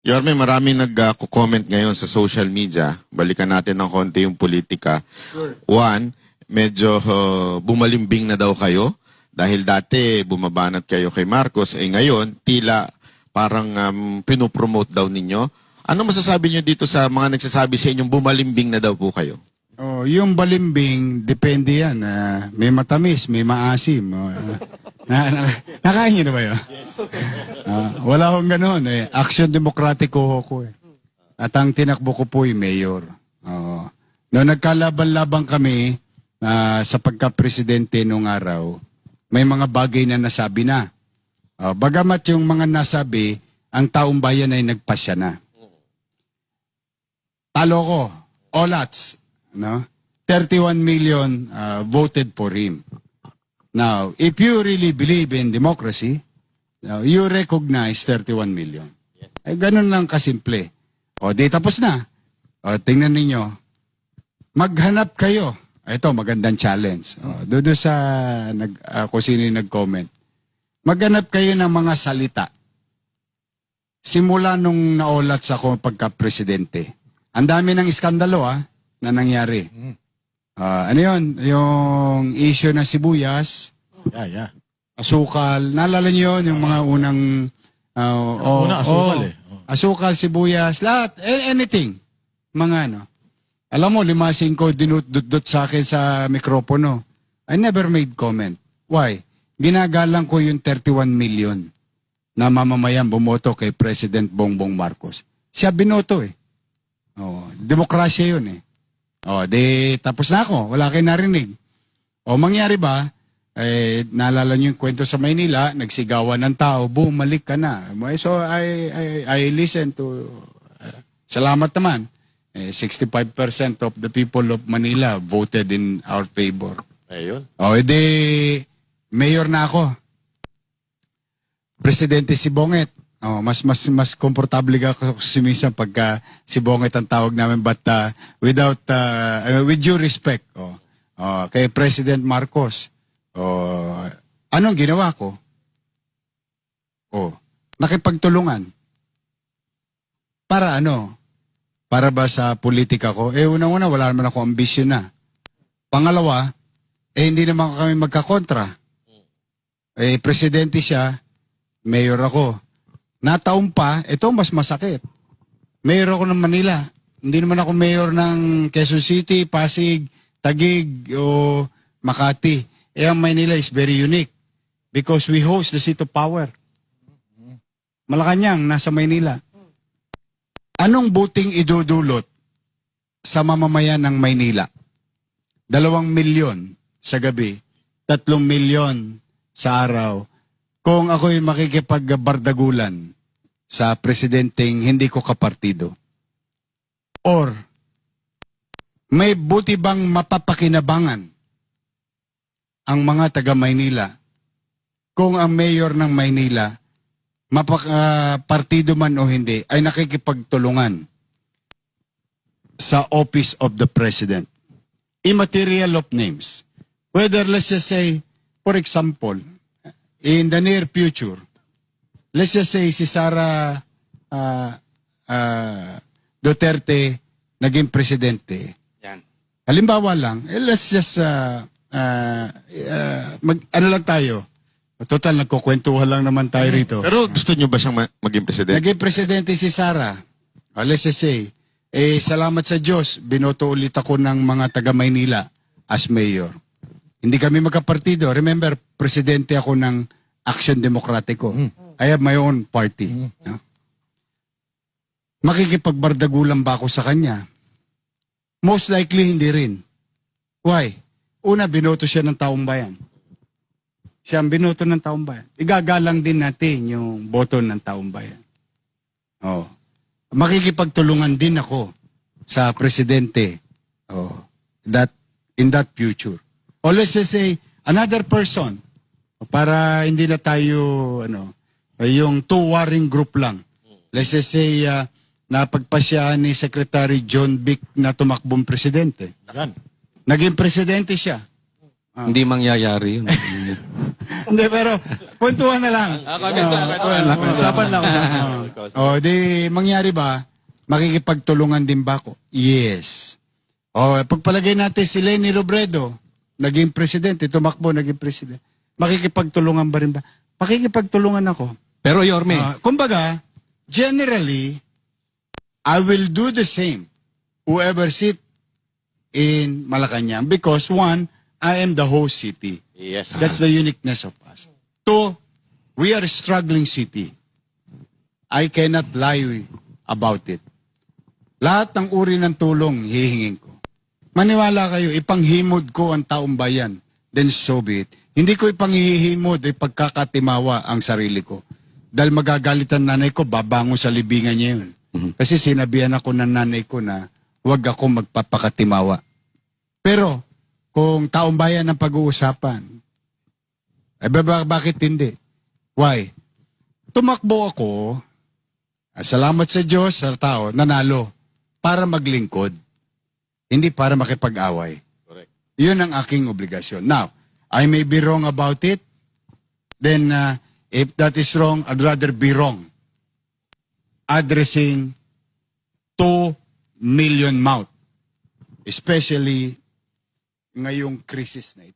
Yorme, maraming nag-comment ngayon sa social media. Balikan natin ng konti yung politika. Sure. One, medyo bumalimbing na daw kayo. Dahil dati bumabanat kayo kay Marcos. Ngayon, tila parang pinopromote daw ninyo. Ano masasabi niyo dito sa mga nagsasabi sa inyong bumalimbing na daw po kayo? Oh, yung balimbing, depende yan. May matamis, may maasim. Nakain niyo na ba yun? Wala akong ganun. Action Democratico ko eh. At ang tinakbo ko po yung mayor. Noong nagkalaban-laban kami sa pagka-presidente nung araw, may mga bagay na nasabi na. Bagamat yung mga nasabi, ang taong bayan ay nagpasya na. Talo ko. Olats. No? 31 million voted for him. Now, if you really believe in democracy, you recognize 31 million. Ay, ganun lang kasimple. Di tapos na. Tingnan ninyo. Maghanap kayo. Ito, magandang challenge. Doon sa kung sino yung nag-comment. Maghanap kayo ng mga salita. Simula nung naolats ako pagka-presidente. Ang dami ng iskandalo, na nangyari. Ano yun? Yung issue ng sibuyas, asukal, naalala niyo yun? Yung mga unang asukal asukal, sibuyas, lahat, anything. Mga ano. Alam mo, 5-5 dinut-dut sa akin sa mikropono. I never made comment. Why? Ginagalang ko yung 31 million na mamamayan bumoto kay President Bongbong Marcos. Siya binoto eh. Demokrasya yun eh. Tapos na ako. Wala kayo narinig. Mangyari ba, naalala niyo yung kwento sa Maynila, nagsigawan ng tao, bumalik ka na. So, I listen to, salamat naman. 65% of the people of Manila voted in our favor. Ayun. Mayor na ako. Presidente si Bonget. Mas komportable ako sumisan pagka si Bonget ang tawag namin, but with due respect kay President Marcos. Anong ginawa ko? Nakipagtulungan. Para ano? Para ba sa politika ko? Unang-una, wala naman ako ambisyon na. Pangalawa, hindi naman kami magkakontra. Presidente siya, mayor ako. Nataon pa, ito mas masakit. Mayor ako ng Manila. Hindi naman ako mayor ng Quezon City, Pasig, Taguig, o Makati. Ang Manila is very unique because we host the seat of power. Malacanang, nasa Maynila. Anong buting idudulot sa mamamayan ng Maynila? 2 milyon sa gabi, 3 milyon sa araw. Kung ako'y makikipagbardagulan sa presidenteng hindi ko kapartido. Or, may buti bang mapapakinabangan ang mga taga-Maynila kung ang mayor ng Maynila, partido man o hindi, ay nakikipagtulungan sa office of the president. Immaterial of names. Whether, let's just say, for example, in the near future, let's just say si Sara Duterte naging presidente. Yan. Halimbawa lang, let's just ano lang tayo. Total, nagkukwentuhan lang naman tayo rito. Pero gusto niyo ba siyang maging presidente? Naging presidente si Sara. Let's just say, salamat sa Diyos, binoto ulit ako ng mga taga-Maynila as mayor. Hindi kami magkapartido. Remember, presidente ako ng Action Democratico. I have my own party. No? Makikipagbardagulan ba ako sa kanya? Most likely, hindi rin. Why? Una, binoto siya ng taong bayan. Siya ang binoto ng taong bayan. Igagalang din natin yung boto ng taong bayan. Makikipagtulungan din ako sa presidente in that future. Or let's just say, another person, para hindi na tayo, yung two warring group lang. Let's just say, napagpasya ni Secretary John Vic na tumakbong presidente. Yan. Naging presidente siya. Hindi mangyayari yun. Hindi, pero puntuhan na lang. Usapan lang. Di mangyari ba, makikipagtulungan din ba ako? Yes. Pagpalagay natin si Leni Robredo, naging presidente, tumakbo, naging presidente. Makikipagtulungan ba rin ba? Makikipagtulungan ako. Pero Yorme, Kumbaga, generally, I will do the same. Whoever sit in Malacanang, because one, I am the host city. Yes. That's the uniqueness of us. Two, we are a struggling city. I cannot lie about it. Lahat ng uri ng tulong hihingin ko. Maniwala kayo, ipanghimod ko ang taong bayan. Then so be it. Hindi ko ipanghihimod, ipagkakatimawa ang sarili ko. Dahil magagalitan nanay ko, babango sa libingan niya yun. Kasi sinabihan ako ng nanay ko na huwag ako magpapakatimawa. Pero, kung taong bayan ang pag-uusapan, bakit hindi? Why? Tumakbo ako, salamat sa Diyos, sa tao, nanalo, para maglingkod. Hindi para makipag-away. Correct. Yun ang aking obligasyon. Now, I may be wrong about it. Then, if that is wrong, I'd rather be wrong. Addressing 2 million mouth. Especially ngayong crisis na ito.